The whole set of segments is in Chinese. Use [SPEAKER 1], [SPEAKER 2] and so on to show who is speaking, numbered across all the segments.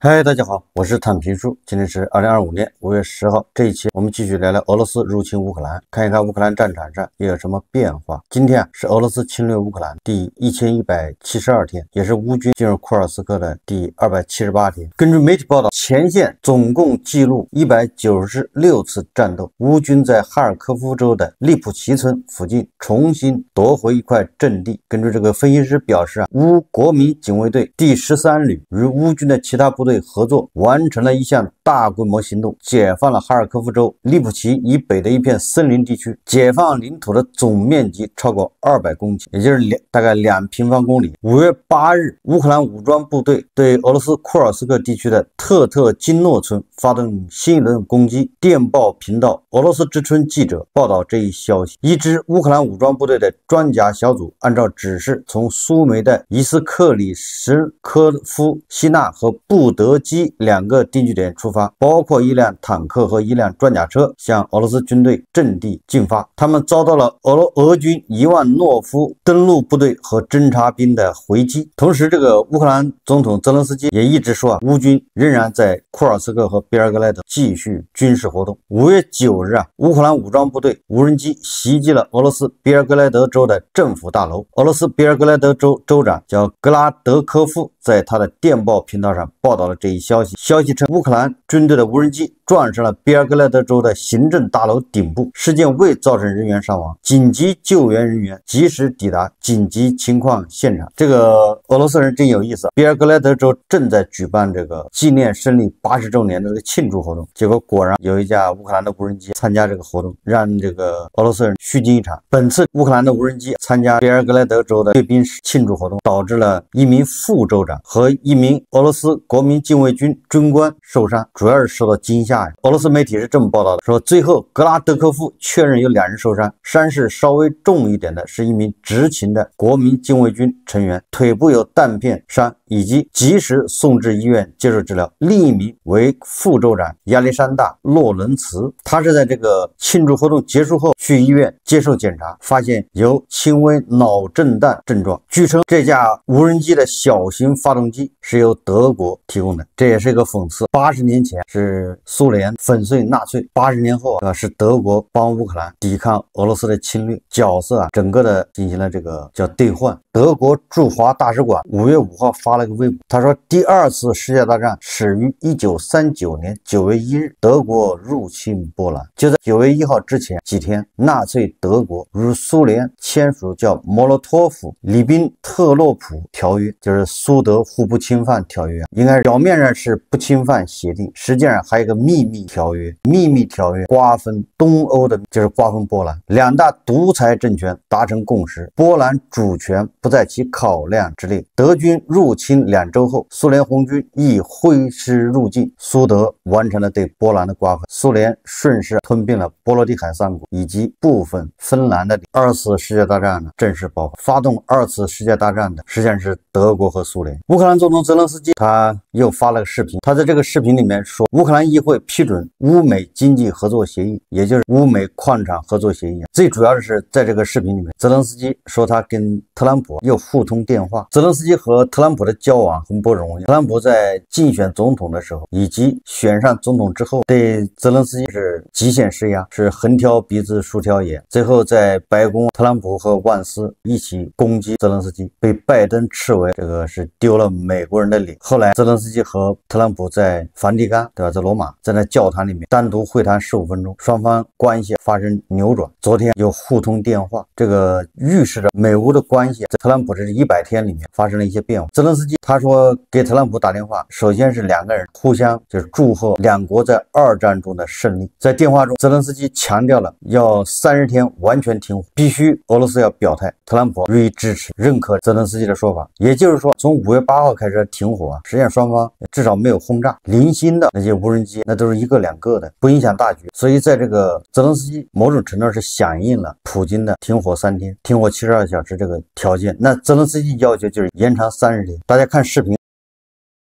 [SPEAKER 1] 嗨，大家好，我是坦皮叔。今天是2025年5月10号，这一期我们继续聊聊俄罗斯入侵乌克兰，看一看乌克兰战场上又有什么变化。今天是俄罗斯侵略乌克兰第1172天，也是乌军进入库尔斯克的第278天。根据媒体报道，前线总共记录196次战斗，乌军在哈尔科夫州的利普奇村附近重新夺回一块阵地。根据这个分析师表示乌国民警卫队第13旅与乌军的其他部队合作，完成了一项大规模行动，解放了哈尔科夫州利普奇以北的一片森林地区，解放领土的总面积超过200公顷，也就是大概2平方公里。5月8日，乌克兰武装部队对俄罗斯库尔斯克地区的特特金诺村发动新一轮攻击。电报频道俄罗斯之春记者报道这一消息，一支乌克兰武装部队的装甲小组按照指示，从苏梅的伊斯克里什科夫西纳和布德基2个定居点出发，包括一辆坦克和一辆装甲车，向俄罗斯军队阵地进发。他们遭到了俄军伊万诺夫登陆部队和侦察兵的回击。同时，这个乌克兰总统泽连斯基也一直说乌军仍然在库尔斯克和别尔格莱德继续军事活动。5月9日乌克兰武装部队无人机袭击了俄罗斯别尔格莱德州的政府大楼。俄罗斯别尔格莱德州州长叫格拉德科夫在他的电报频道上报道了这一消息。消息称，乌克兰军队的无人机撞上了别尔格莱德州的行政大楼顶部，事件未造成人员伤亡，紧急救援人员及时抵达紧急情况现场。这个俄罗斯人真有意思，别尔格莱德州正在举办这个纪念胜利80周年的这个庆祝活动，结果果然有一架乌克兰的无人机参加这个活动，让这个俄罗斯人虚惊一场。本次乌克兰的无人机参加别尔格莱德州的阅兵庆祝活动，导致了一名副州长和一名俄罗斯国民禁卫军军官受伤，主要是受到惊吓。俄罗斯媒体是这么报道的，说最后格拉德科夫确认有2人受伤，伤势稍微重一点的是一名执勤的国民禁卫军成员，腿部有弹片伤，以及及时送至医院接受治疗。另一名为副州长亚历山大洛伦茨，他是在这个庆祝活动结束后去医院接受检查，发现有轻微脑震荡症状。据称这架无人机的小型发动机是由德国提供的，这也是一个讽刺。80年前是苏联粉碎纳粹，80年后是德国帮乌克兰抵抗俄罗斯的侵略，角色整个的进行了这个叫兑换。德国驻华大使馆5月5号发了个微博，他说第2次世界大战始于1939年9月1日，德国入侵波兰。就在9月1号之前几天，纳粹德国与苏联签署叫莫洛托夫里宾特洛普条约，就是苏德互不侵犯条约，应该表面上是不侵犯协定，实际上还有一个秘密条约。秘密条约瓜分东欧的，就是瓜分波兰。2大独裁政权达成共识，波兰主权不在其考量之列。德军入侵2周后，苏联红军亦挥师入境，苏德完成了对波兰的瓜分，苏联顺势吞并了波罗的海3国以及部分芬兰的。2次世界大战正式爆发，发动2次世界大战的实际上是德国和苏联。乌克兰总统泽连斯基他又发了个视频，他在这个视频里面说，乌克兰议会批准乌美经济合作协议，也就是乌美矿场合作协议。最主要的是在这个视频里面，泽连斯基说他跟特朗普又互通电话。泽连斯基和特朗普的交往很不容易，特朗普在竞选总统的时候以及选上总统之后，对泽连斯基是极限施压，是横挑鼻子竖挑眼。最后在白宫，特朗普和万斯一起攻击泽连斯基，被拜登斥为这个是丢了美国人的脸。后来泽连斯基和特朗普在梵蒂冈，对吧，在罗马，在那教堂里面单独会谈15分钟，双方关系发生扭转。昨天又互通电话，这个预示着美乌的关系在特朗普这100天里面发生了一些变化。泽连斯基他说给特朗普打电话，首先是2个人互相就是祝贺2国在2战中的胜利。在电话中，泽连斯基强调了要30天完全停火，必须俄罗斯要表态。特朗普予以支持，认可泽连斯基的说法。也就是说，从5月8号开始停火实际上双方至少没有轰炸，零星的那些无人机那都是1个2个的，不影响大局。所以在这个泽连斯基某种程度上是响应了普京的停火3天、停火72小时这个条件。那泽连斯基要求就是延长30天。大家看视频。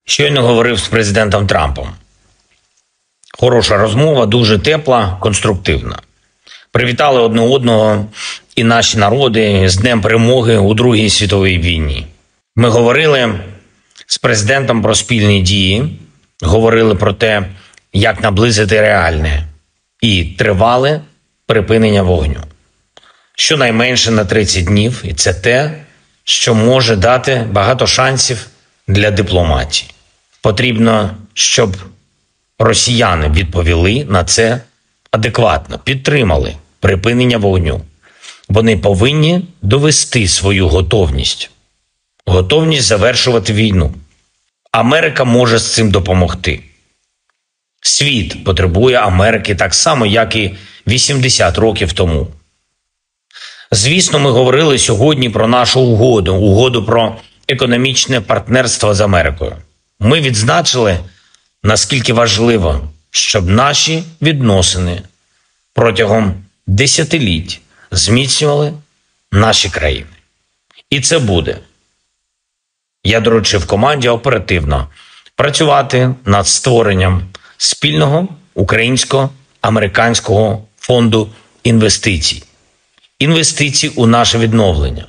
[SPEAKER 2] Щойно говорив з президентом Трампом. Хороша розмова, дуже тепла, конструктивна. Привітали одне одного і наші народи з Днем Перемоги у Другій світовій війні. Ми говорили з президентом про спільні дії говорили про те, як наблизити реальне і тривале припинення вогню. Щонайменше на 30 днів, і це те, що може дати багато шансів для дипломатії. Потрібно, щоб росіяни відповіли на це адекватно, підтримали припинення вогню. Вони повинні довести свою готовність завершувати війну. Америка може з цим допомогти. Світ потребує Америки так само, як і 80 років тому. Звісно, ми говорили сьогодні про нашу угоду про економічне партнерство з Америкою. Ми відзначили, наскільки важливо, щоб наші відносини протягом десятиліть зміцнювали наші країни. І це буде. Я доручив команді оперативно працювати над створенням спільного українсько-американського фонду інвестицій. Інвестицій у наше відновлення.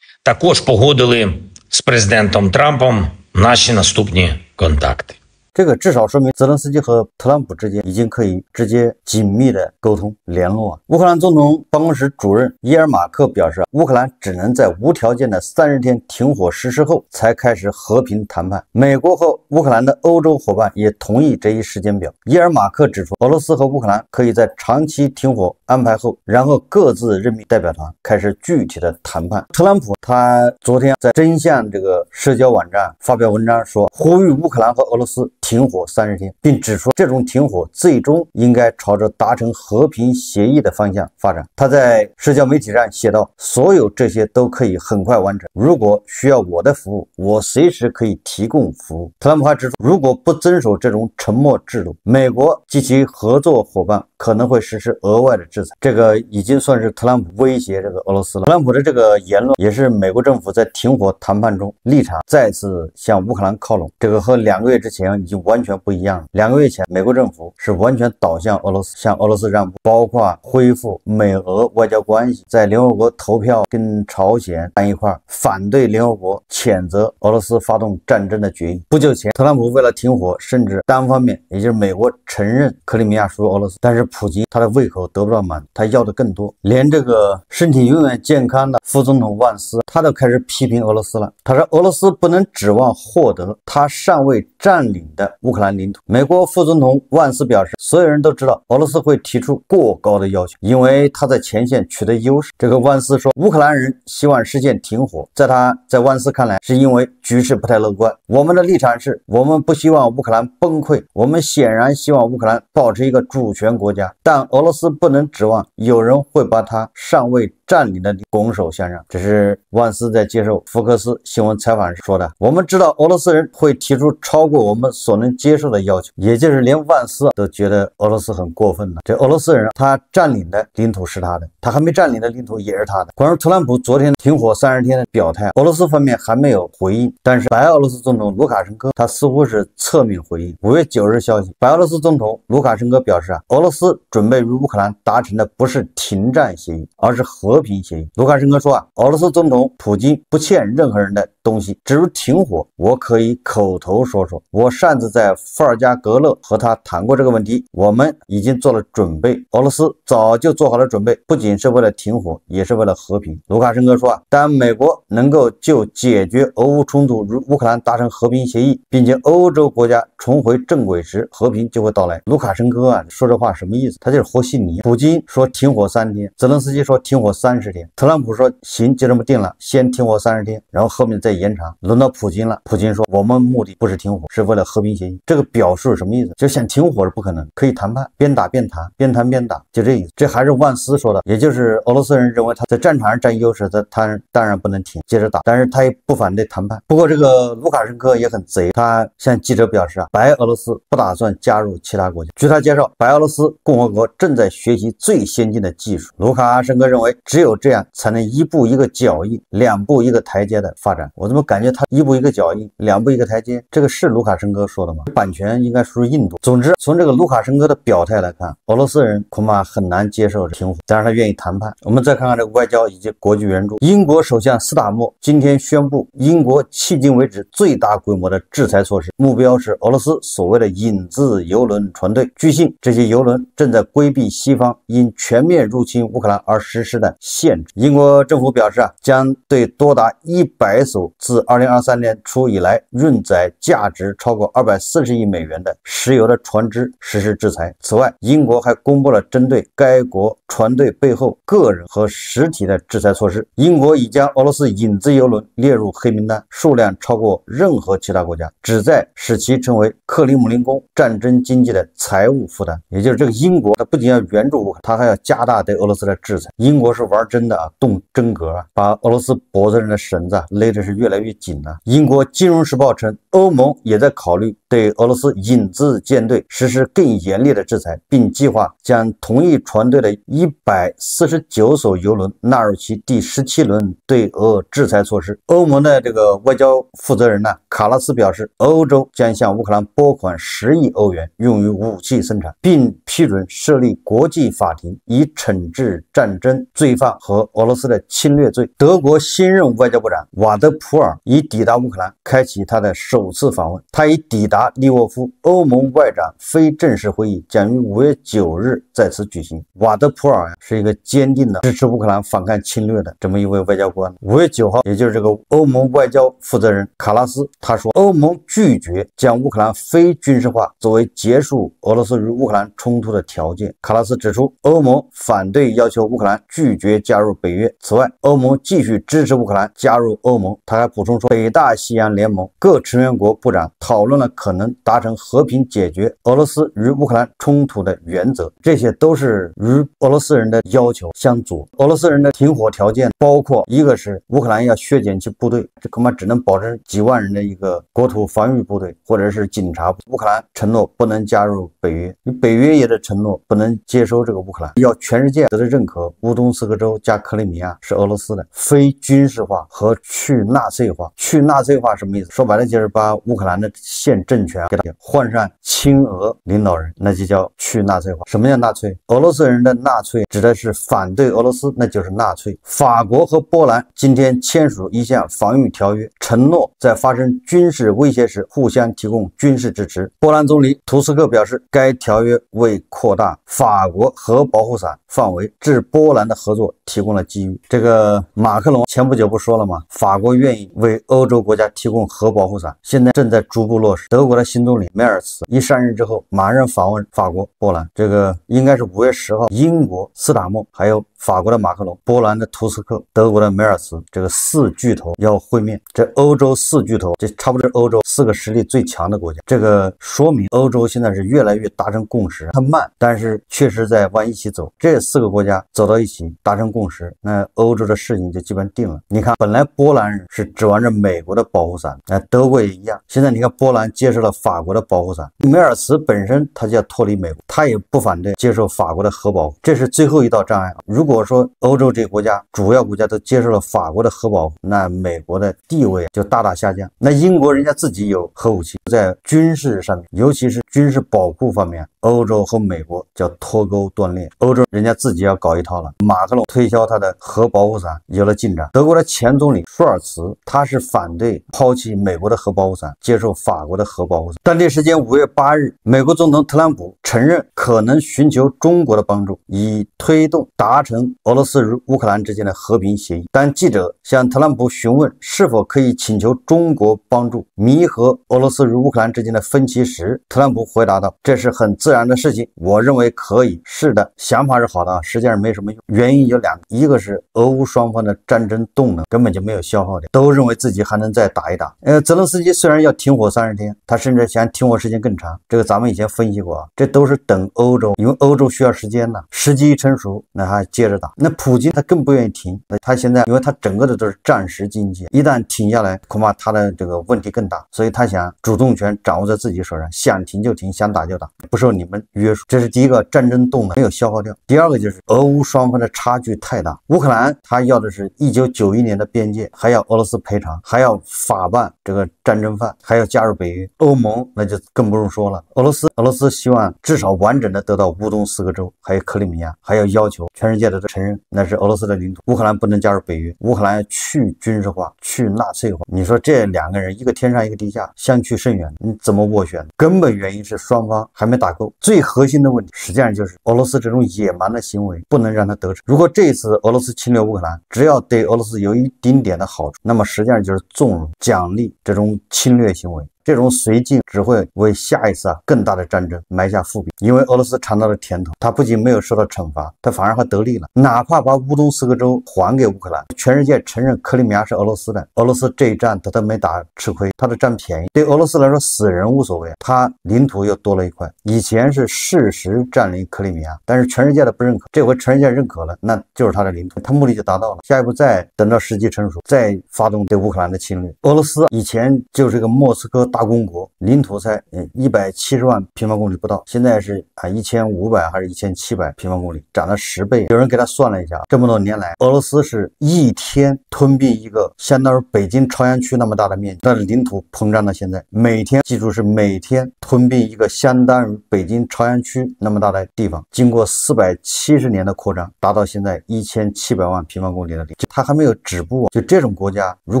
[SPEAKER 2] Також погодили з президентом Трампом наші наступні контакти.
[SPEAKER 1] 这个至少说明泽连斯基和特朗普之间已经可以直接紧密的沟通联络。乌克兰总统办公室主任伊尔马克表示，乌克兰只能在无条件的30天停火实施后才开始和平谈判。美国和乌克兰的欧洲伙伴也同意这一时间表。伊尔马克指出，俄罗斯和乌克兰可以在长期停火安排后，然后各自任命代表团开始具体的谈判。特朗普他昨天在真相这个社交网站发表文章说，呼吁乌克兰和俄罗斯停火30天，并指出这种停火最终应该朝着达成和平协议的方向发展。他在社交媒体上写道，所有这些都可以很快完成，如果需要我的服务，我随时可以提供服务。特朗普还指出，如果不遵守这种沉默制度，美国及其合作伙伴可能会实施额外的制裁。这个已经算是特朗普威胁这个俄罗斯了。特朗普的这个言论也是美国政府在停火谈判中立场再次向乌克兰靠拢，这个和2个月之前已经完全不一样了。2个月前，美国政府是完全倒向俄罗斯，向俄罗斯让步，包括恢复美俄外交关系，在联合国投票跟朝鲜站一块反对联合国谴责俄罗斯发动战争的决议。不久前，特朗普为了停火，甚至单方面，也就是美国承认克里米亚属于俄罗斯，但是普京他的胃口得不到满足，他要的更多。连这个身体永远健康的副总统万斯，他都开始批评俄罗斯了。他说，俄罗斯不能指望获得他尚未占领的乌克兰领土。美国副总统万斯表示，所有人都知道俄罗斯会提出过高的要求，因为他在前线取得优势。这个万斯说，乌克兰人希望实现停火，在万斯看来，是因为局势不太乐观。我们的立场是，我们不希望乌克兰崩溃，我们显然希望乌克兰保持一个主权国家，但俄罗斯不能指望有人会把他尚未占领的拱手相让。这是万斯在接受福克斯新闻采访时说的。我们知道俄罗斯人会提出超过我们所能接受的要求，也就是连万斯都觉得俄罗斯很过分了。这俄罗斯人他占领的领土是他的，他还没占领的领土也是他的。关于特朗普昨天停火30天的表态，俄罗斯方面还没有回应，但是白俄罗斯总统卢卡申科他似乎是侧面回应。5月9日消息，白俄罗斯总统卢卡申科表示俄罗斯准备与乌克兰达成的不是停战协议，而是和平协议。卢卡申科说俄罗斯总统普京不欠任何人的东西，至于停火，我可以口头说说。我擅自在伏尔加格勒和他谈过这个问题，我们已经做了准备。俄罗斯早就做好了准备，不仅是为了停火，也是为了和平。卢卡申科说当美国能够就解决俄乌冲突与乌克兰达成和平协议，并且欧洲国家重回正轨时，和平就会到来。卢卡申科说这话什么意思？他就是和稀泥。普京说停火3天，泽连斯基说停火30天，特朗普说行，就这么定了，先停火30天，然后后面再延长。轮到普京了，普京说我们目的不是停火，是为了和平协议。这个表述是什么意思？就想停火是不可能，可以谈判，边打边谈，边谈边打，就这意思。这还是万斯说的，也就是俄罗斯人认为他在战场上占优势，他当然不能停，接着打，但是他也不反对谈判。不过这个卢卡申科也很贼，他向记者表示白俄罗斯不打算加入其他国家。据他介绍，白俄罗斯共和国正在学习最先进的技术。卢卡申科认为，只有这样才能一步一个脚印，2步一个台阶的发展。我怎么感觉他一步一个脚印，两步一个台阶？这个是卢卡申科说的吗？版权应该属于印度。总之，从这个卢卡申科的表态来看，俄罗斯人恐怕很难接受停火，当然他愿意谈判。我们再看看这个外交以及国际援助。英国首相斯塔默今天宣布，英国迄今为止最大规模的制裁措施，目标是俄罗斯所谓的引自油轮船队。据信，这些油轮正在规避西方因全面入侵乌克兰而实施的限制。英国政府表示将对多达100艘自2023年初以来运载价值超过240亿美元的石油的船只实施制裁。此外，英国还公布了针对该国船队背后个人和实体的制裁措施。英国已将俄罗斯引资油轮列入黑名单，数量超过任何其他国家，旨在使其成为克里姆林宫战争经济的财务负担。也就是这个英国，它不仅要援助乌克兰，它还要加大对俄罗斯的制裁。英国是玩真的动真格把俄罗斯脖子上的绳子勒的是越来越紧了。英国金融时报称，欧盟也在考虑对俄罗斯引资舰队实施更严厉的制裁，并计划将同一船队的149艘油轮纳入其第17轮对俄制裁措施。欧盟的这个外交负责人卡拉斯表示，欧洲将向乌克兰拨款10亿欧元用于武器生产，并批准设立国际法庭以惩治战争罪犯和俄罗斯的侵略罪。德国新任外交部长瓦德普尔已抵达乌克兰，开启他的首次访问。他已抵达利沃夫，欧盟外长非正式会议将于5月9日在此举行。瓦德普尔是一个坚定的支持乌克兰反抗侵略的这么一位外交官。5月9号，也就是这个欧盟外交负责人卡拉斯他说，欧盟拒绝将乌克兰非军事化作为结束俄罗斯与乌克兰冲突的条件。卡拉斯指出，欧盟反对要求乌克兰拒绝加入北约。此外，欧盟继续支持乌克兰加入欧盟。他还补充说，北大西洋联盟各成员国部长讨论了可能达成和平解决俄罗斯与乌克兰冲突的原则，这些都是与俄罗斯人的要求相左。俄罗斯人的停火条件包括，一个是乌克兰要削减其部队，这恐怕只能保证几万人的一个国土防御部队或者是警察。乌克兰承诺不能加入北约，北约也得承诺不能接收这个乌克兰，要全世界都得认可乌东斯克州加克里米亚是俄罗斯的。非军事化和去纳粹化。去纳粹化什么意思？说白了就是把乌克兰的现政权给它换上亲俄领导人，那就叫去纳粹化。什么叫纳粹？俄罗斯人的纳粹指的是反对俄罗斯，那就是纳粹。法国和波兰今天签署一项防御条约，承诺在发生军事威胁时互相提供军事支持。波兰总理图斯克表示，该条约为扩大法国核保护伞范围至波兰的合作提供了机遇。这个马克龙前不久不说了吗？法国愿意为欧洲国家提供核保护伞，现在正在逐步落实。德国的新总理梅尔茨一上任之后，马上访问法国、波兰。这个应该是5月10号，英国斯塔默，还有法国的马克龙、波兰的图斯克、德国的梅尔茨，这个4巨头要会面。这欧洲4巨头，这差不多是欧洲4个实力最强的国家。这个说明欧洲现在是越来越达成共识，它慢，但是确实在往一起走。这4个国家走到一起达成共识，那欧洲的事情就基本定了。你看，本来波兰人是指望着美国的保护伞，德国也一样。现在你看，波兰接受了法国的保护伞，梅尔茨本身他就要脱离美国，他也不反对接受法国的核保护，这是最后一道障碍。如果说欧洲这个国家主要国家都接受了法国的核保护，那美国的地位就大大下降。那英国人家自己有核武器，在军事上面，尤其是军事保护方面，欧洲和美国叫脱钩断裂，欧洲人家自己要搞一套了。马克龙推销他的核保护伞有了进展。德国的前总理舒尔茨他是反对抛弃美国的核保护伞，接受法国的核保护伞。当地时间5月8日，美国总统特朗普承认可能寻求中国的帮助，以推动达成俄罗斯与乌克兰之间的和平协议。当记者向特朗普询问是否可以请求中国帮助弥合俄罗斯与乌克兰之间的分歧时，特朗普回答道，这是很自然的事情，我认为可以。是的，想法是好的，实际上没什么用。原因有2个，一个是俄乌双方的战争动能根本就没有消耗掉，都认为自己还能再打一打。泽连斯基虽然要停火30天，他甚至想停火时间更长，这个咱们以前分析过这都是等欧洲，因为欧洲需要时间时机一成熟，那还接着打。那普京他更不愿意停，他现在因为他整个的都是战时经济，一旦停下来，恐怕他的这个问题更大，所以他想主动权掌握在自己手上，想停就就停，想打就打，不受你们约束。这是第一个，战争动能没有消耗掉。第二个就是俄乌双方的差距太大，乌克兰他要的是1991年的边界，还要俄罗斯赔偿，还要法办这个战争犯，还要加入北约。欧盟那就更不用说了，俄罗斯希望至少完整的得到乌东4个州，还有克里米亚，还要要求全世界的承认那是俄罗斯的领土。乌克兰不能加入北约，乌克兰去军事化，去纳粹化。你说这两个人一个天上一个地下，相去甚远，你怎么斡旋？根本原因是双方还没打够。最核心的问题实际上就是俄罗斯这种野蛮的行为不能让它得逞。如果这一次俄罗斯侵略乌克兰，只要对俄罗斯有一丁点的好处，那么实际上就是纵容奖励这种侵略行为。这种绥靖只会为下一次更大的战争埋下伏笔，因为俄罗斯尝到了甜头，他不仅没有受到惩罚，他反而还得利了。哪怕把乌东4个州还给乌克兰，全世界承认克里米亚是俄罗斯的，俄罗斯这一战他都没打吃亏，他都占便宜。对俄罗斯来说，死人无所谓，他领土又多了一块。以前是事实占领克里米亚，但是全世界的不认可，这回全世界认可了，那就是他的领土，他目的就达到了。下一步再等到时机成熟，再发动对乌克兰的侵略。俄罗斯以前就是个莫斯科大公国，领土才170万平方公里不到，现在是1500还是1700平方公里，涨了10倍。有人给他算了一下，这么多年来，俄罗斯是一天吞并一个相当于北京朝阳区那么大的面积，它的领土膨胀到现在，每天记住是每天吞并一个相当于北京朝阳区那么大的地方，经过470年的扩张，达到现在1700万平方公里的领土，它还没有止步。就这种国家，如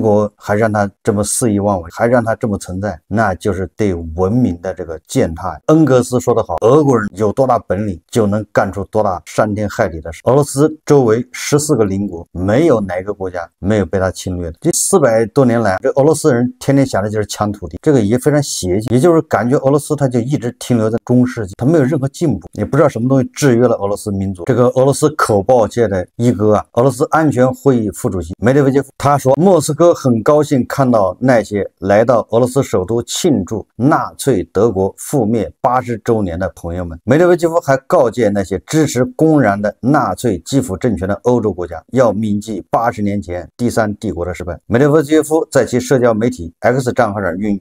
[SPEAKER 1] 果还让它这么肆意妄为，还让它这么存在，那就是对文明的这个践踏。恩格斯说得好，俄国人有多大本领，就能干出多大伤天害理的事。俄罗斯周围14个邻国，没有哪个国家没有被他侵略的。这400多年来，这俄罗斯人天天想的就是抢土地，这个也非常邪气，也就是感觉俄罗斯他就一直停留在中世纪，他没有任何进步，也不知道什么东西制约了俄罗斯民族。这个俄罗斯口报界的一哥俄罗斯安全会议副主席梅德韦杰夫他说，莫斯科很高兴看到那些来到俄罗斯首都庆祝纳粹德国覆灭80周年的朋友们。梅德韦杰夫还告诫那些支持公然的纳粹基辅政权的欧洲国家，要铭记80年前第三帝国的失败。梅德韦杰夫在其社交媒体 X 账号上用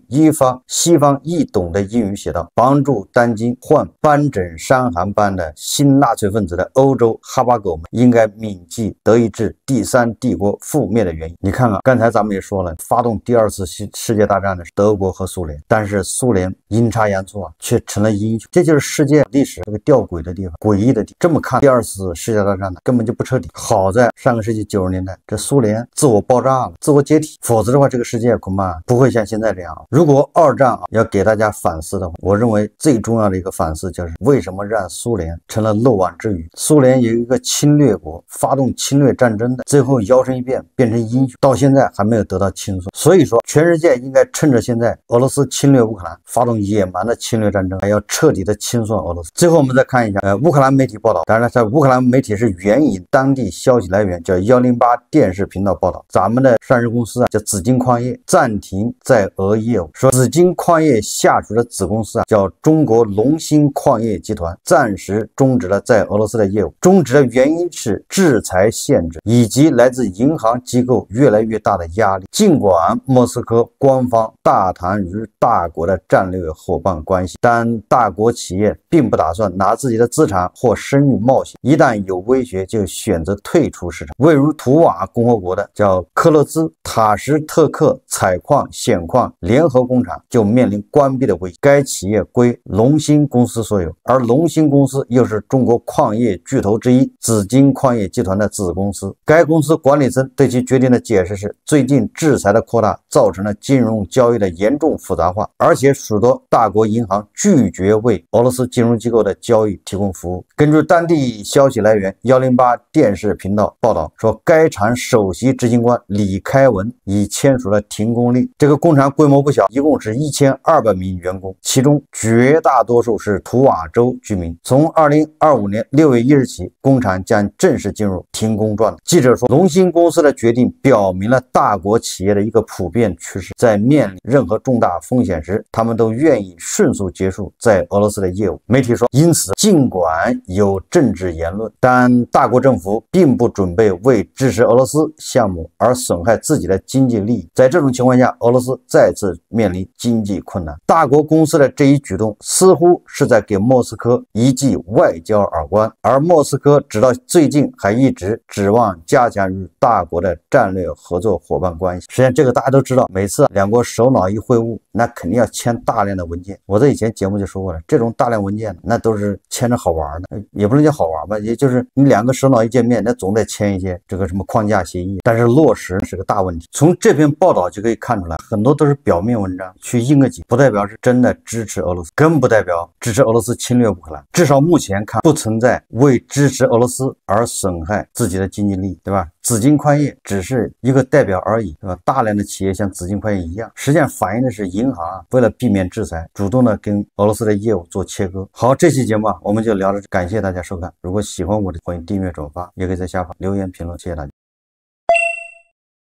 [SPEAKER 1] 西方易懂的英语写道，帮助当今患斑疹伤寒般的新纳粹分子的欧洲哈巴狗们应该铭记德意志第三帝国覆灭的原因。你看看，刚才咱们也说了，发动第2次世界大战的是德国和苏联，但是苏联阴差阳错却成了英雄。这就是世界历史这个吊诡的地方，诡异的地方。这么看，第2次世界大战根本就不彻底。好在上个世纪90年代，这苏联自我爆炸了，自我解体，否则的话，这个世界恐怕不会像现在这样。如果2战要给大家反思的话，我认为最重要的一个反思就是为什么让苏联成了漏网之鱼。苏联有一个侵略国发动侵略战争的，最后摇身一变变成英雄，到现在还没有得到清算。所以说，全世界应该趁着现在俄罗斯侵略乌克兰，发动野蛮的侵略战争，还要彻底的清算俄罗斯。最后我们再看一下乌克兰媒体报道，当然在乌克兰媒体是援引当地消息来源，叫108电视频道报道，咱们的上市公司叫紫金矿业暂停在俄业务，说紫金矿业下属的子公司叫中国龙兴矿业集团暂时终止了在俄罗斯的业务，终止的原因是制裁限制以及来自银行机构越来越大的压力。尽管莫斯科官方大谈与大国的战略伙伴关系，但大国企业并不打算拿自己的资产或声誉冒险，一旦有威胁就选择退出市场。位于图瓦共和国的叫克勒兹塔什特克采矿显矿联合工厂就面临关闭的危机，该企业归龙兴公司所有，而龙兴公司又是中国矿业巨头之一紫金矿业集团的子公司。该公司管理层对其决定的解释是，最近制裁的扩大造成了金融交易的严重复杂化，而且许多大国银行拒绝为俄罗斯金融机构的交易提供服务。根据当地消息来源108电视频道报道说，该厂首席执行官李开文已签署了停工令。这个工厂规模不小，一共是1200名员工，其中绝大多数是图瓦州居民。从2025年6月1日起，工厂将正式进入停工状态。记者说，龙兴公司的决定表明了大国企业的一个普遍趋势，在面临任何重大风险时，他们都愿愿意迅速结束在俄罗斯的业务。媒体说，因此尽管有政治言论，但大国政府并不准备为支持俄罗斯项目而损害自己的经济利益。在这种情况下，俄罗斯再次面临经济困难。大国公司的这一举动似乎是在给莫斯科一记外交耳光，而莫斯科直到最近还一直指望加强与大国的战略合作伙伴关系。实际上这个大家都知道，每次两国首脑一会晤，那肯定要签大量的文件。我在以前节目就说过了，这种大量文件那都是签着好玩的，也不能叫好玩吧，也就是你两个首脑一见面，那总得签一些这个什么框架协议，但是落实是个大问题。从这篇报道就可以看出来，很多都是表面文章，去应个景，不代表是真的支持俄罗斯，更不代表支持俄罗斯侵略乌克兰。至少目前看，不存在为支持俄罗斯而损害自己的经济利益，对吧？紫金矿业只是一个代表而已，对吧？大量的企业像紫金矿业一样，实际上反映的是银行为了避免制裁，主动的跟俄罗斯的业务做切割。好，这期节目我们就聊到这，感谢大家收看。如果喜欢我的，欢迎订阅转发，也可以在下方留言评论，谢谢大家。